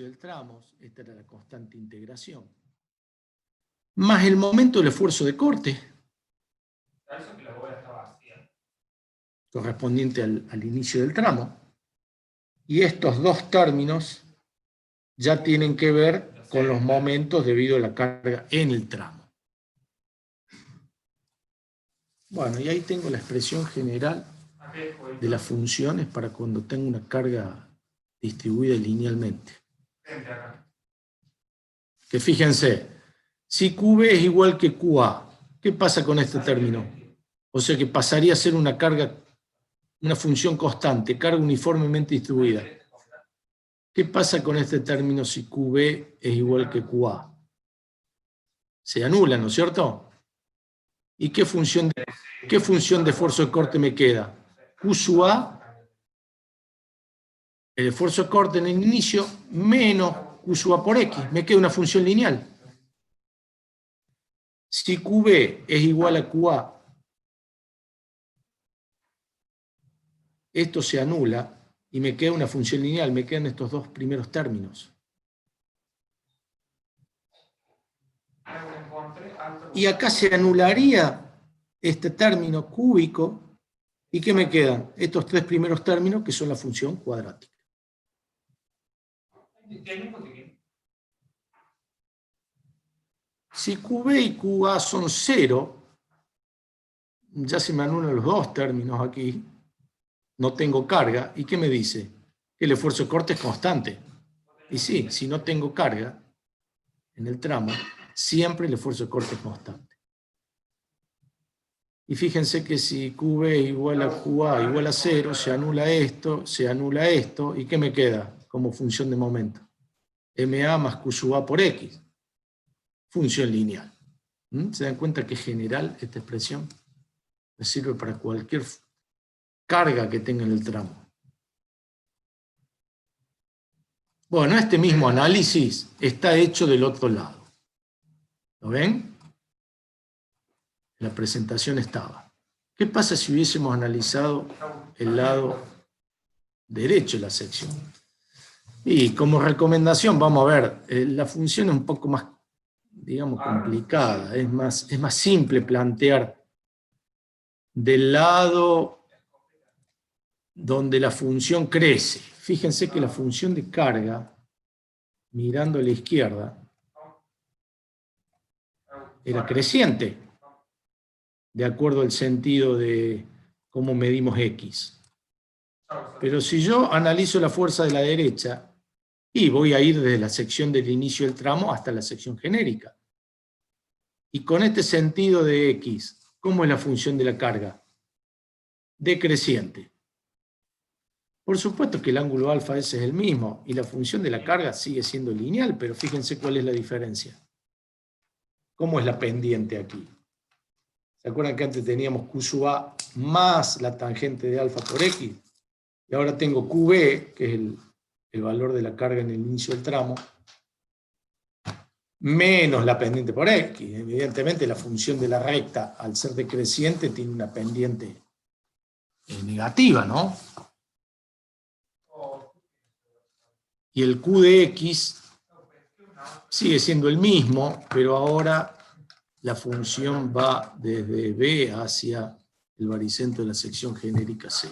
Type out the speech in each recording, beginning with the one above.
del tramo, esta era la constante integración, más el momento del esfuerzo de corte, correspondiente al inicio del tramo, y estos dos términos ya tienen que ver con los momentos debido a la carga en el tramo. Bueno, y ahí tengo la expresión general de las funciones para cuando tengo una carga distribuida linealmente. Que fíjense, si QB es igual que QA, ¿qué pasa con este término? O sea que pasaría a ser una carga, una función constante, carga uniformemente distribuida. ¿Qué pasa con este término si QB es igual que QA? Se anula, ¿no es cierto? ¿Y qué función de esfuerzo de corte me queda? Q sub A, el esfuerzo de corte en el inicio, menos Q sub A por X. Me queda una función lineal. Si QB es igual a QA, esto se anula y me queda una función lineal, me quedan estos dos primeros términos. Y acá se anularía este término cúbico, ¿y qué me quedan? Estos tres primeros términos que son la función cuadrática. Si QB y QA son 0, ya se me anulan los dos términos aquí, no tengo carga, ¿y qué me dice? Que el esfuerzo de corte es constante. Y sí, si no tengo carga en el tramo, siempre el esfuerzo de corte es constante. Y fíjense que si QB igual a QA igual a 0, se anula esto, ¿y qué me queda como función de momento? MA más Q sub A por X. Función lineal. ¿Se dan cuenta que es general esta expresión? Me sirve para cualquier carga que tenga en el tramo. Bueno, este mismo análisis está hecho del otro lado. ¿Lo ven? La presentación estaba. ¿Qué pasa si hubiésemos analizado el lado derecho de la sección? Y como recomendación, vamos a ver, la función es un poco más, digamos, complicada. Es más simple plantear del lado donde la función crece. Fíjense que la función de carga, mirando a la izquierda, era creciente, de acuerdo al sentido de cómo medimos X. Pero si yo analizo la fuerza de la derecha, y voy a ir desde la sección del inicio del tramo hasta la sección genérica. Y con este sentido de X, ¿cómo es la función de la carga? Decreciente. Por supuesto que el ángulo alfa ese es el mismo, y la función de la carga sigue siendo lineal, pero fíjense cuál es la diferencia. ¿Cómo es la pendiente aquí? ¿Se acuerdan que antes teníamos Q sub A más la tangente de alfa por X? Y ahora tengo QB, que es el valor de la carga en el inicio del tramo, menos la pendiente por X. Evidentemente la función de la recta, al ser decreciente, tiene una pendiente negativa, ¿no? Y el Q de X sigue siendo el mismo, pero ahora la función va desde B hacia el baricentro de la sección genérica C.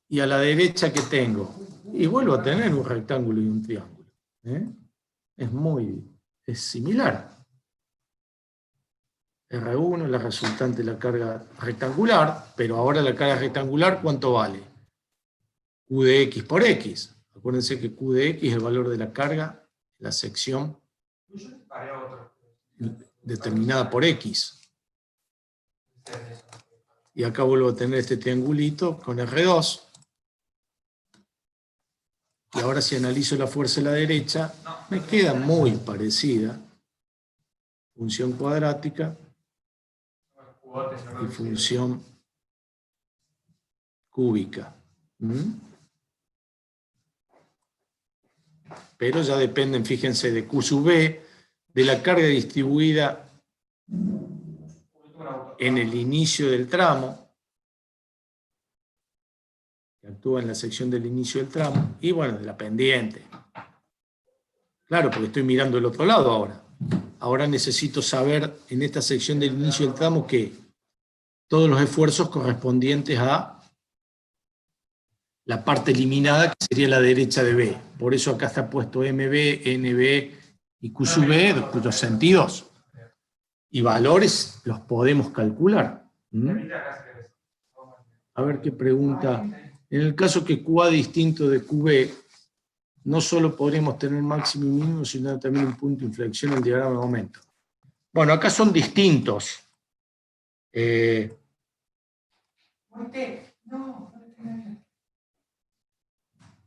Y a la derecha, ¿qué tengo? Y vuelvo a tener un rectángulo y un triángulo. Es similar. R1 es la resultante de la carga rectangular, pero ahora la carga rectangular, ¿cuánto vale? Q de X por X. Acuérdense que Q de X es el valor de la carga, la sección determinada por X. Y acá vuelvo a tener este triangulito con R2. Y ahora si analizo la fuerza a la derecha, me queda muy parecida. Función cuadrática y función cúbica. Pero ya dependen, fíjense, de Q sub B, de la carga distribuida en el inicio del tramo. actúa en la sección del inicio del tramo, y bueno, de la pendiente. Claro, porque estoy mirando el otro lado ahora. Ahora necesito saber en esta sección del inicio del tramo que todos los esfuerzos correspondientes a la parte eliminada, que sería la derecha de B. Por eso acá está puesto MB, NB y Q sub B, cuyos sentidos y valores los podemos calcular. A ver qué pregunta. En el caso que QA distinto de QB, no solo podríamos tener máximo y mínimo, sino también un punto de inflexión en el diagrama de momento. Bueno, acá son distintos.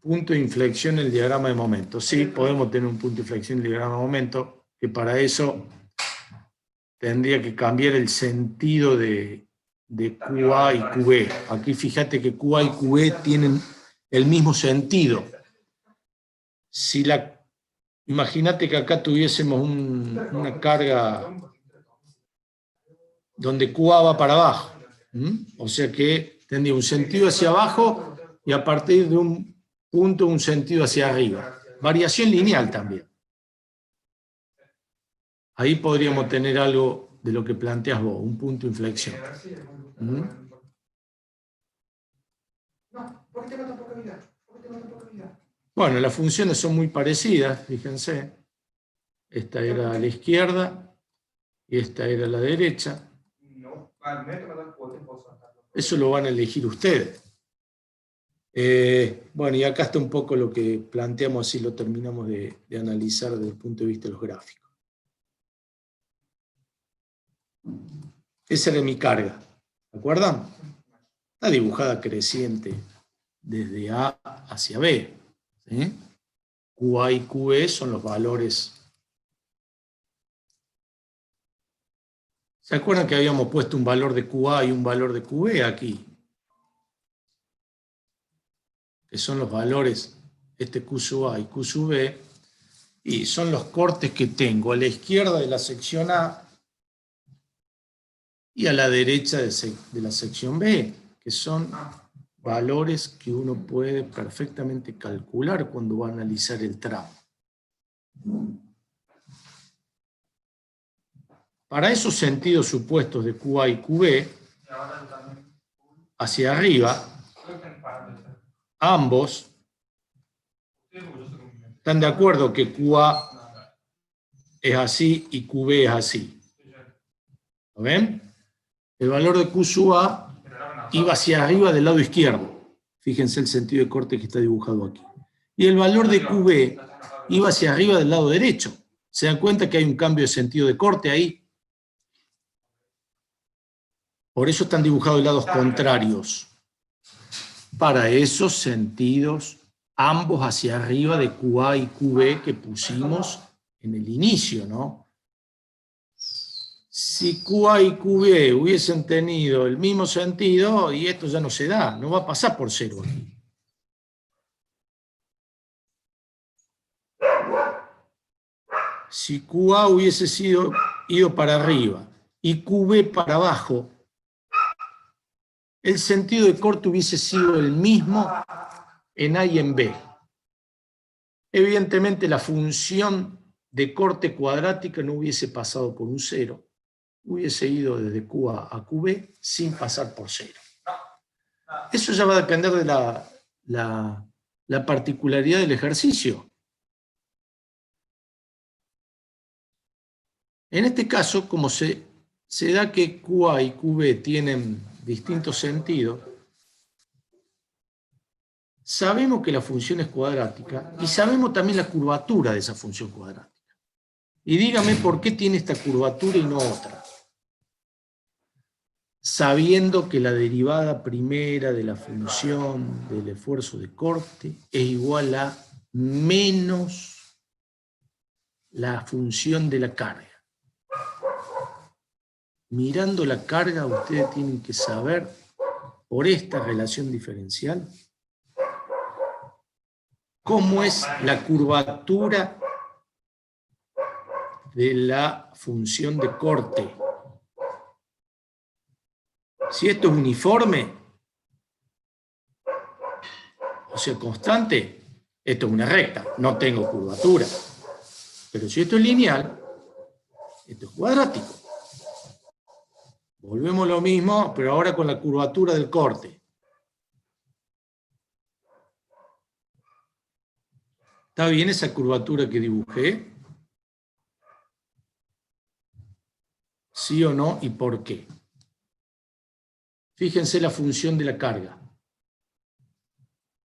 Punto de inflexión en el diagrama de momento. Sí, podemos tener un punto de inflexión en el diagrama de momento, que para eso tendría que cambiar el sentido de QA y QB. Aquí fíjate que QA y QB tienen el mismo sentido. Si imagínate que acá tuviésemos una carga donde QA va para abajo. O sea que tendría un sentido hacia abajo y a partir de un punto un sentido hacia arriba. Variación lineal también. Ahí podríamos tener algo de lo que planteas vos, un punto de inflexión. Bueno, las funciones son muy parecidas, fíjense. Esta era a la izquierda y esta era a la derecha. Eso lo van a elegir ustedes. Bueno, y acá está un poco lo que planteamos, así lo terminamos de analizar desde el punto de vista de los gráficos. Esa era mi carga, ¿de acuerdo? Está dibujada creciente desde A hacia B. ¿Sí? QA y QB son los valores. ¿Se acuerdan que habíamos puesto un valor de QA y un valor de QB aquí? Que son los valores, este Q sub A y Q sub B, y son los cortes que tengo a la izquierda de la sección A y a la derecha de la sección B, que son valores que uno puede perfectamente calcular cuando va a analizar el tramo. Para esos sentidos supuestos de QA y QB, hacia arriba, ambos están de acuerdo que QA es así y QB es así. ¿Lo ven? El valor de Q sub A iba hacia arriba del lado izquierdo. Fíjense el sentido de corte que está dibujado aquí. Y el valor de QB iba hacia arriba del lado derecho. ¿Se dan cuenta que hay un cambio de sentido de corte ahí? Por eso están dibujados lados contrarios. Para esos sentidos, ambos hacia arriba de QA y QB que pusimos en el inicio, ¿no? Si QA y QB hubiesen tenido el mismo sentido, y esto ya no se da, no va a pasar por cero aquí. Si QA hubiese ido para arriba y QB para abajo, el sentido de corte hubiese sido el mismo en A y en B. Evidentemente la función de corte cuadrática no hubiese pasado por un cero, hubiese ido desde QA a QB sin pasar por cero. Eso ya va a depender de la particularidad del ejercicio. En este caso, como se da que QA y QB tienen distintos sentidos, sabemos que la función es cuadrática y sabemos también la curvatura de esa función cuadrática. Y dígame por qué tiene esta curvatura y no otra. Sabiendo que la derivada primera de la función del esfuerzo de corte es igual a menos la función de la carga. Mirando la carga, ustedes tienen que saber, por esta relación diferencial, cómo es la curvatura de la función de corte. Si esto es uniforme, sea, constante, esto es una recta, no tengo curvatura. Pero si esto es lineal, esto es cuadrático. Volvemos a lo mismo, pero ahora con la curvatura del corte. ¿Está bien esa curvatura que dibujé? ¿Sí o no? ¿Y por qué? Fíjense la función de la carga.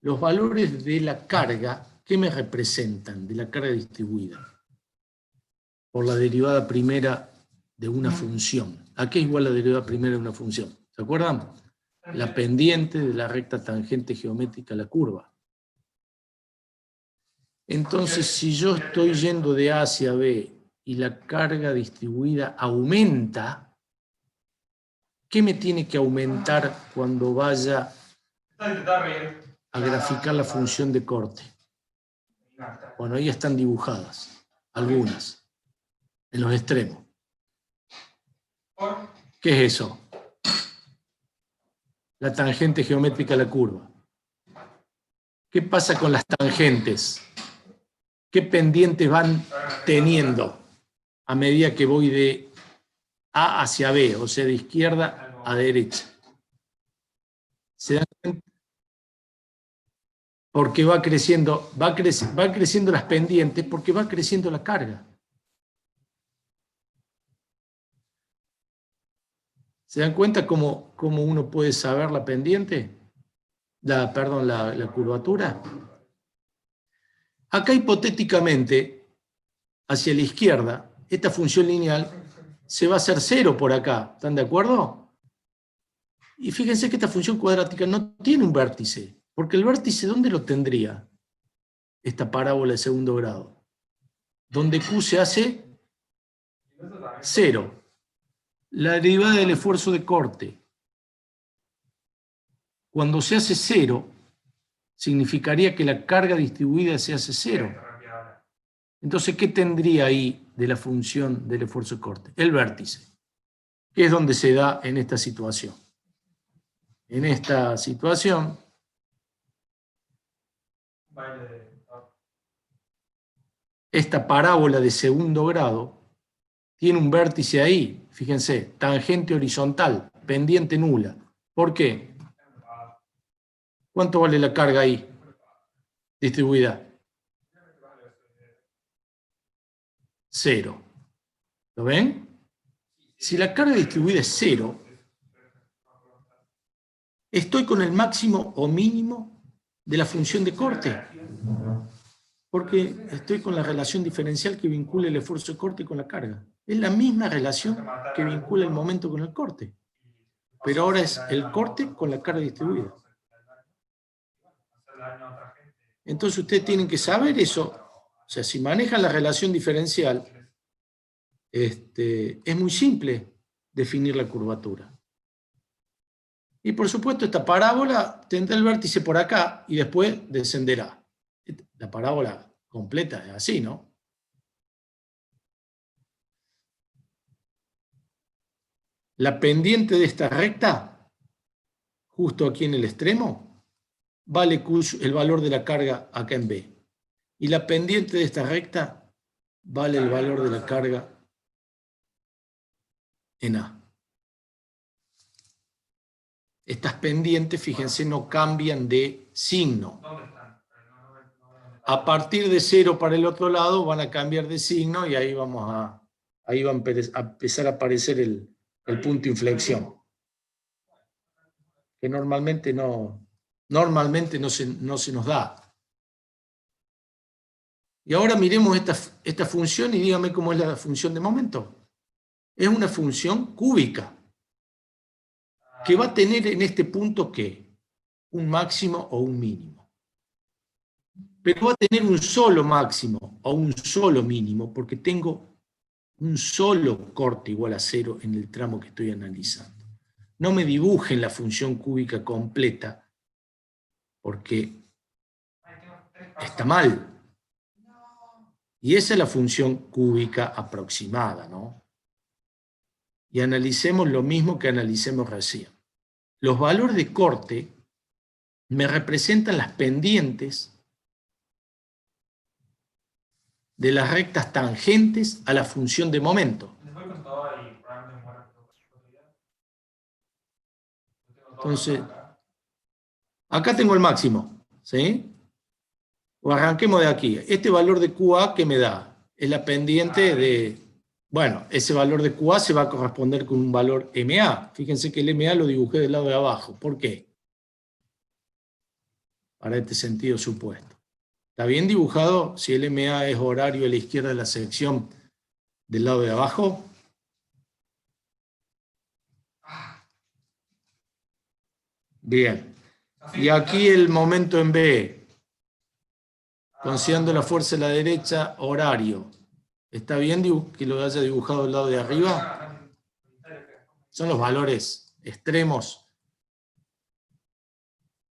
Los valores de la carga, ¿qué me representan de la carga distribuida? Por la derivada primera de una función. ¿A qué es igual la derivada primera de una función? ¿Se acuerdan? La pendiente de la recta tangente geométrica a la curva. Entonces, si yo estoy yendo de A hacia B y la carga distribuida aumenta, ¿qué me tiene que aumentar cuando vaya a graficar la función de corte? Bueno, ahí están dibujadas, algunas, en los extremos. ¿Qué es eso? La tangente geométrica a la curva. ¿Qué pasa con las tangentes? ¿Qué pendientes van teniendo a medida que voy de A hacia B, o sea, de izquierda a derecha? ¿Se dan cuenta? Porque va creciendo las pendientes porque va creciendo la carga. ¿Se dan cuenta cómo uno puede saber la pendiente? La curvatura. Acá hipotéticamente, hacia la izquierda, esta función lineal se va a hacer 0 por acá. ¿Están de acuerdo? Y fíjense que esta función cuadrática no tiene un vértice, porque el vértice, ¿dónde lo tendría? Esta parábola de segundo grado. Donde Q se hace 0. La derivada del esfuerzo de corte. Cuando se hace 0, significaría que la carga distribuida se hace 0. Entonces, ¿qué tendría ahí de la función del esfuerzo de corte? El vértice, que es donde se da en esta situación. En esta situación, esta parábola de segundo grado tiene un vértice ahí, fíjense, tangente horizontal, pendiente nula. ¿Por qué? ¿Cuánto vale la carga ahí distribuida? 0. ¿Lo ven? Si la carga distribuida es 0, estoy con el máximo o mínimo de la función de corte. Porque estoy con la relación diferencial que vincula el esfuerzo de corte con la carga. Es la misma relación que vincula el momento con el corte. Pero ahora es el corte con la carga distribuida. Entonces ustedes tienen que saber eso. O sea, si manejan la relación diferencial, es muy simple definir la curvatura. Y por supuesto esta parábola tendrá el vértice por acá y después descenderá. La parábola completa es así, ¿no? La pendiente de esta recta, justo aquí en el extremo, vale el valor de la carga acá en B. Y la pendiente de esta recta vale el valor de la carga en A. Estas pendientes, fíjense, no cambian de signo. A partir de 0 para el otro lado van a cambiar de signo y ahí va a empezar a aparecer el punto de inflexión. Que normalmente no se nos da. Y ahora miremos esta función y dígame cómo es la función de momento. Es una función cúbica que va a tener en este punto ¿qué? Un máximo o un mínimo. Pero va a tener un solo máximo o un solo mínimo porque tengo un solo corte igual a 0 en el tramo que estoy analizando. No me dibujen la función cúbica completa porque está mal. Y esa es la función cúbica aproximada, ¿no? Y analicemos lo mismo que analicemos recién. Los valores de corte me representan las pendientes de las rectas tangentes a la función de momento. Entonces, acá tengo el máximo, ¿sí? O arranquemos de aquí. Este valor de QA que me da es la pendiente de... Bueno, ese valor de QA se va a corresponder con un valor MA. Fíjense que el MA lo dibujé del lado de abajo. ¿Por qué? Para este sentido supuesto. ¿Está bien dibujado si el MA es horario a la izquierda de la sección del lado de abajo? Bien. Y aquí el momento en B, considerando la fuerza a la derecha, horario. ¿Está bien que lo haya dibujado del lado de arriba? Son los valores extremos,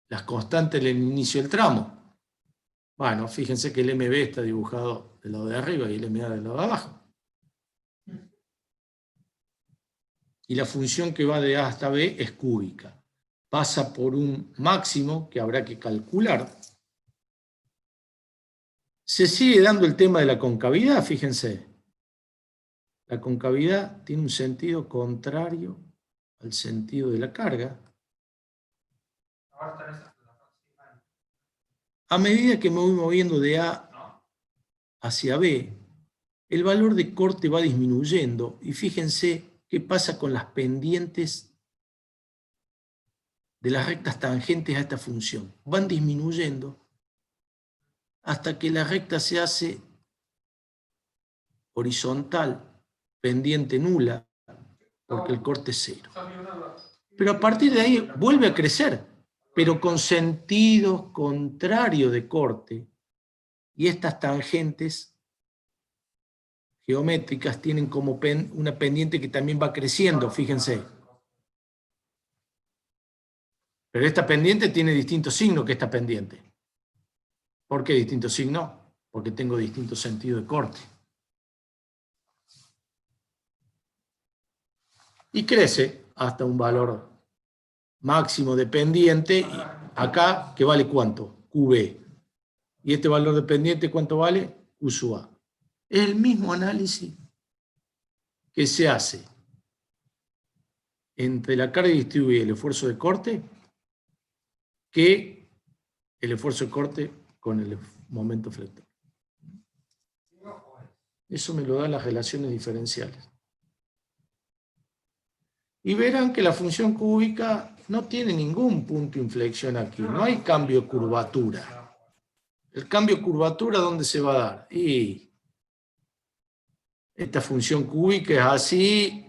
las constantes del inicio del tramo. Bueno, fíjense que el MB está dibujado del lado de arriba y el MA del lado de abajo. Y la función que va de A hasta B es cúbica. Pasa por un máximo que habrá que calcular. Se sigue dando el tema de la concavidad, fíjense. La concavidad tiene un sentido contrario al sentido de la carga. A medida que me voy moviendo de A hacia B, el valor de corte va disminuyendo y fíjense qué pasa con las pendientes de las rectas tangentes a esta función. Van disminuyendo hasta que la recta se hace horizontal, pendiente nula, porque el corte es cero. Pero a partir de ahí vuelve a crecer, pero con sentido contrario de corte, y estas tangentes geométricas tienen como una pendiente que también va creciendo, fíjense. Pero esta pendiente tiene distinto signo que esta pendiente. ¿Por qué distinto signo? Porque tengo distinto sentido de corte. Y crece hasta un valor máximo de pendiente, acá, que vale ¿cuánto? QB. ¿Y este valor de pendiente cuánto vale? Q sub A. Es el mismo análisis que se hace entre la carga distribuida y el esfuerzo de corte que el esfuerzo de corte con el momento flector. Eso me lo dan las relaciones diferenciales. Y verán que la función cúbica no tiene ningún punto de inflexión aquí. No hay cambio de curvatura. ¿El cambio de curvatura dónde se va a dar? Y esta función cúbica es así.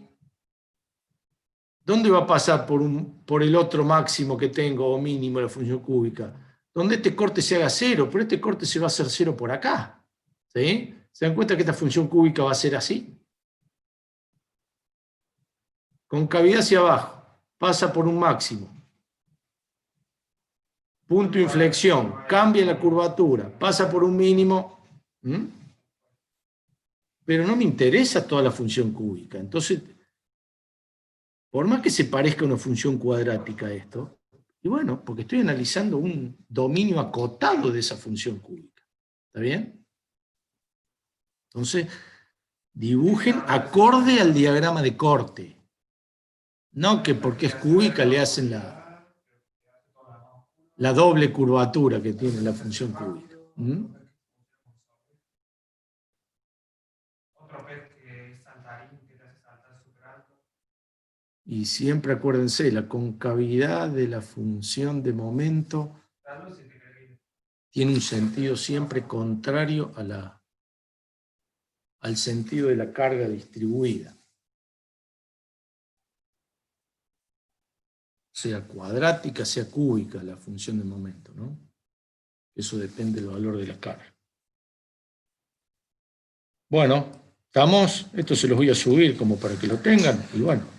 ¿Dónde va a pasar por el otro máximo que tengo o mínimo de la función cúbica? Donde este corte se haga cero, pero este corte se va a hacer cero por acá. ¿Sí? ¿Se dan cuenta que esta función cúbica va a ser así? Concavidad hacia abajo, pasa por un máximo. Punto de inflexión, cambia la curvatura, pasa por un mínimo. Pero no me interesa toda la función cúbica. Entonces, por más que se parezca a una función cuadrática esto, y bueno, porque estoy analizando un dominio acotado de esa función cúbica. ¿Está bien? Entonces, dibujen acorde al diagrama de corte. No que porque es cúbica le hacen la doble curvatura que tiene la función cúbica. Y siempre acuérdense, la concavidad de la función de momento tiene un sentido siempre contrario al sentido de la carga distribuida. Sea cuadrática, sea cúbica la función de momento, ¿no? Eso depende del valor de la carga. Bueno, ¿estamos? Esto se los voy a subir como para que lo tengan, y bueno,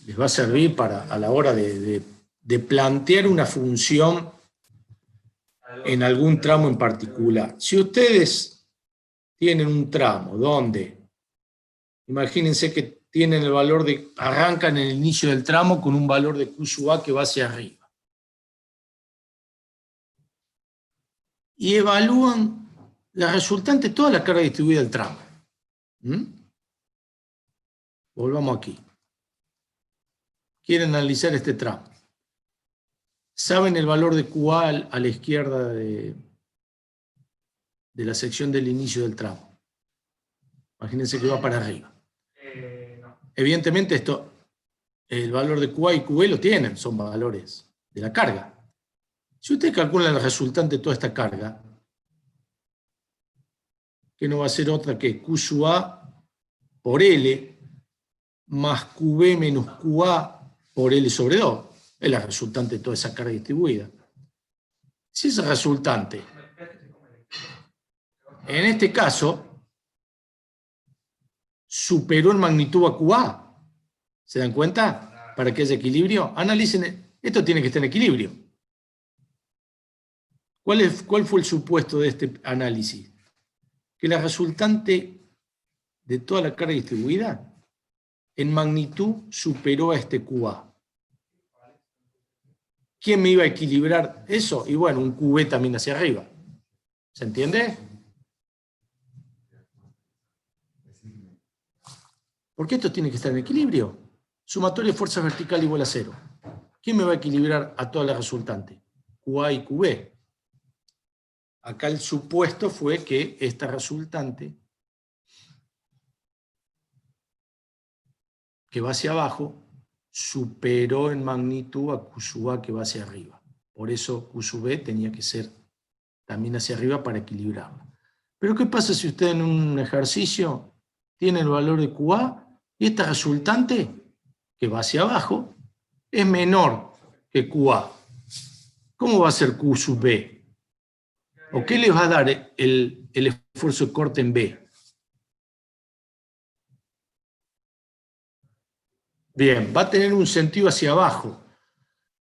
les va a servir a la hora de plantear una función en algún tramo en particular. Si ustedes tienen un tramo donde, imagínense que tienen el valor arrancan en el inicio del tramo con un valor de Q sub A que va hacia arriba. y evalúan la resultante de toda la carga distribuida del tramo. Volvamos aquí. Quieren analizar este tramo. ¿Saben el valor de QA a la izquierda de la sección del inicio del tramo? Imagínense que va para arriba. No. Evidentemente el valor de QA y QB lo tienen, son valores de la carga. Si ustedes calculan la resultante de toda esta carga, que no va a ser otra que Q sub A por L más QB menos QA por L sobre 2, es la resultante de toda esa carga distribuida. Si esa resultante, en este caso, superó en magnitud a QA, ¿se dan cuenta? Para que haya equilibrio, analicen, esto tiene que estar en equilibrio. ¿Cuál fue el supuesto de este análisis? Que la resultante de toda la carga distribuida en magnitud superó a este QA. ¿Quién me iba a equilibrar eso? Y bueno, un QB también hacia arriba. ¿Se entiende? Porque esto tiene que estar en equilibrio. Sumatoria de fuerzas vertical igual a 0. ¿Quién me va a equilibrar a toda la resultante? QA y QB. Acá el supuesto fue que esta resultante, que va hacia abajo, superó en magnitud a Q sub A que va hacia arriba. Por eso Q sub B tenía que ser también hacia arriba para equilibrarla. Pero ¿qué pasa si usted en un ejercicio tiene el valor de QA y esta resultante, que va hacia abajo, es menor que QA? ¿Cómo va a ser Q sub B? ¿O qué les va a dar el esfuerzo de corte en B? Bien, va a tener un sentido hacia abajo.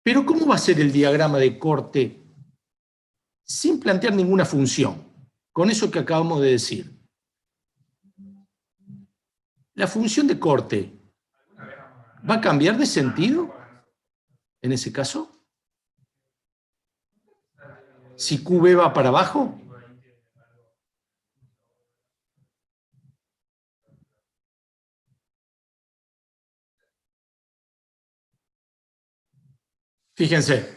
Pero ¿cómo va a ser el diagrama de corte sin plantear ninguna función? Con eso que acabamos de decir. ¿La función de corte va a cambiar de sentido en ese caso? Si QB va para abajo. Fíjense,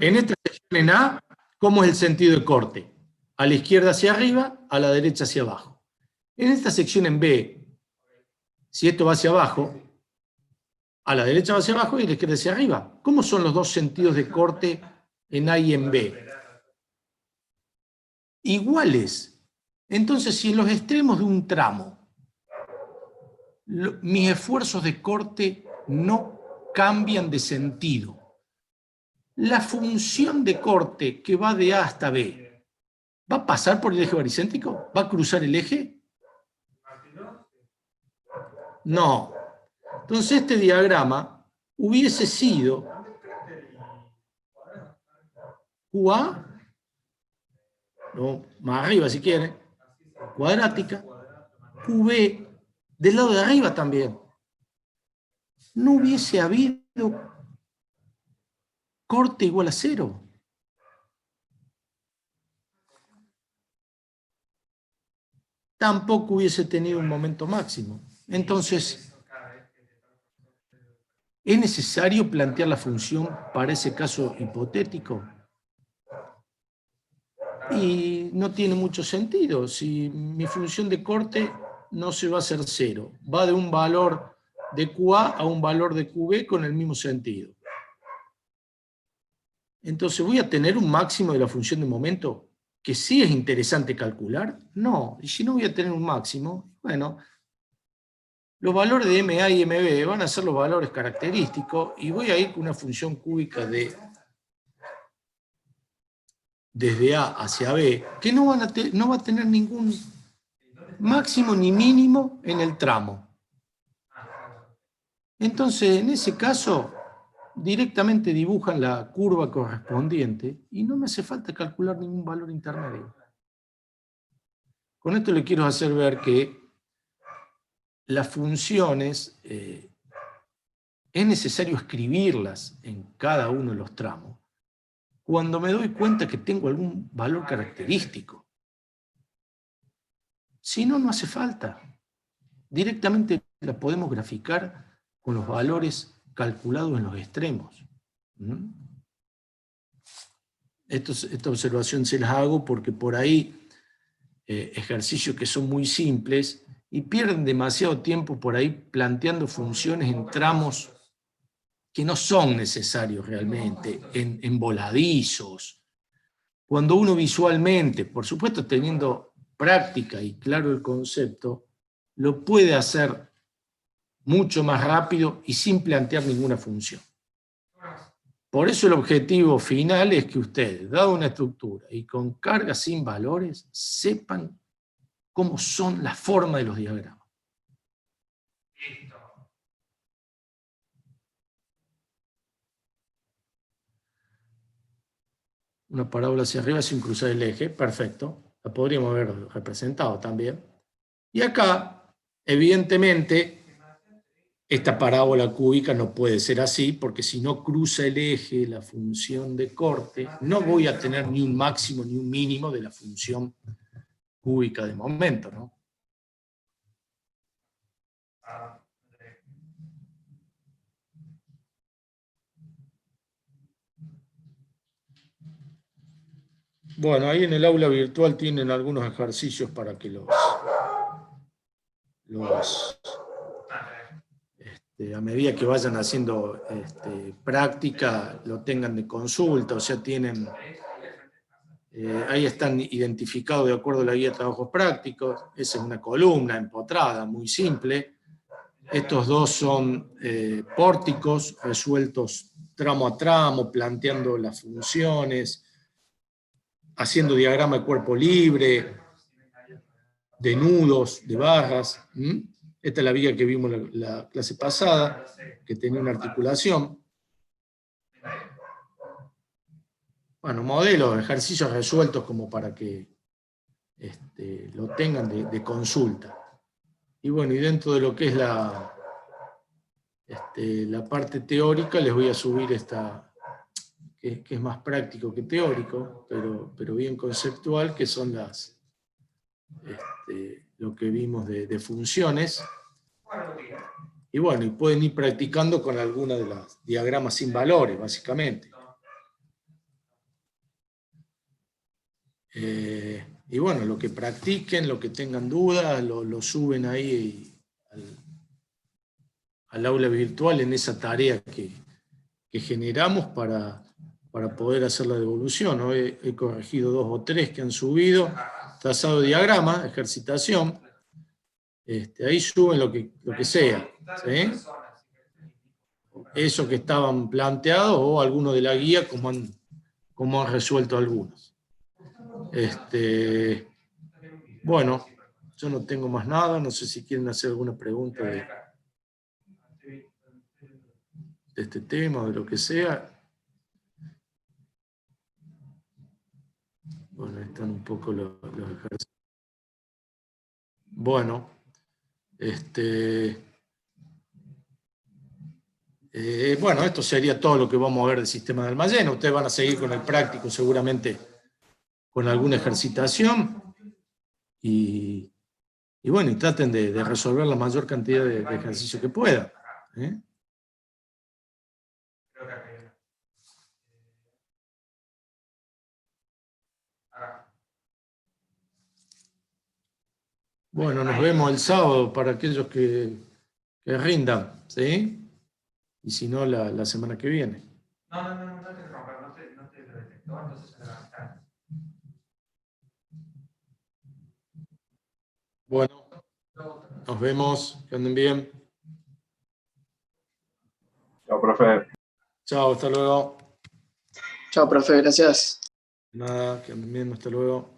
en esta sección en A, ¿cómo es el sentido de corte? A la izquierda hacia arriba, a la derecha hacia abajo. En esta sección en B, si esto va hacia abajo, a la derecha va hacia abajo y a la izquierda hacia arriba. ¿Cómo son los dos sentidos de corte en A y en B? Iguales. Entonces, si en los extremos de un tramo mis esfuerzos de corte no cambian de sentido, la función de corte que va de A hasta B, ¿va a pasar por el eje baricéntrico? ¿Va a cruzar el eje? No. Entonces este diagrama hubiese sido QA, no, más arriba si quieren, cuadrática, QB del lado de arriba también. No hubiese habido corte igual a 0. Tampoco hubiese tenido un momento máximo. Entonces, ¿es necesario plantear la función para ese caso hipotético? Y no tiene mucho sentido. Si mi función de corte no se va a hacer 0, va de un valor de QA a un valor de QB con el mismo sentido. Entonces, ¿voy a tener un máximo de la función de momento que sí es interesante calcular? No. Y si no voy a tener un máximo, bueno, los valores de MA y MB van a ser los valores característicos y voy a ir con una función cúbica desde A hacia B que no va a tener ningún máximo ni mínimo en el tramo. Entonces, en ese caso, directamente dibujan la curva correspondiente y no me hace falta calcular ningún valor intermedio. Con esto le quiero hacer ver que las funciones es necesario escribirlas en cada uno de los tramos, cuando me doy cuenta que tengo algún valor característico. Si no, no hace falta. Directamente la podemos graficar con los valores calculados en los extremos. Esta observación se las hago porque por ahí ejercicios que son muy simples y pierden demasiado tiempo por ahí planteando funciones en tramos que no son necesarios realmente, en voladizos. Cuando uno visualmente, por supuesto teniendo práctica y claro el concepto, lo puede hacer mucho más rápido y sin plantear ninguna función. Por eso el objetivo final es que ustedes, dado una estructura y con cargas sin valores, sepan cómo son la forma de los diagramas. Una parábola hacia arriba sin cruzar el eje, perfecto. La podríamos haber representado también. Y acá, evidentemente, esta parábola cúbica no puede ser así, porque si no cruza el eje la función de corte, no voy a tener ni un máximo ni un mínimo de la función cúbica de momento, ¿no? Bueno, ahí en el aula virtual tienen algunos ejercicios para que a medida que vayan haciendo práctica, lo tengan de consulta, o sea, tienen, ahí están identificados de acuerdo a la guía de trabajos prácticos. Esa es una columna empotrada, muy simple. Estos dos son pórticos resueltos tramo a tramo, planteando las funciones, haciendo diagrama de cuerpo libre, de nudos, de barras. Esta es la vía que vimos la clase pasada, que tenía una articulación. Bueno, modelos, ejercicios resueltos como para que lo tengan de consulta. Y bueno, y dentro de lo que es la parte teórica, les voy a subir esta, que es más práctico que teórico, pero bien conceptual, que son lo que vimos de funciones. Y bueno, y pueden ir practicando con alguna de las diagramas sin valores, básicamente. Y bueno, lo que practiquen, lo que tengan dudas, lo suben ahí al aula virtual en esa tarea que generamos para poder hacer la devolución, ¿no? He corregido 2 o 3 que han subido, trazado de diagrama, ejercitación, ahí suben lo que sea, ¿sí? Eso que estaban planteados o alguno de la guía, como han resuelto algunos. Bueno, yo no tengo más nada, no sé si quieren hacer alguna pregunta de este tema o de lo que sea. Bueno, están un poco los ejercicios. Bueno, bueno, esto sería todo lo que vamos a ver del sistema de almacén. Ustedes van a seguir con el práctico seguramente con alguna ejercitación y bueno, y traten de resolver la mayor cantidad de ejercicios que puedan. Bueno, nos vemos el sábado para aquellos que rindan, ¿sí? Y si no, la semana que viene. No te romper, no te lo detectó, entonces se levanta. Bueno, nos vemos, que anden bien. Chao, profe. Chao, hasta luego. Chao, profe, gracias. Nada, que anden bien, hasta luego.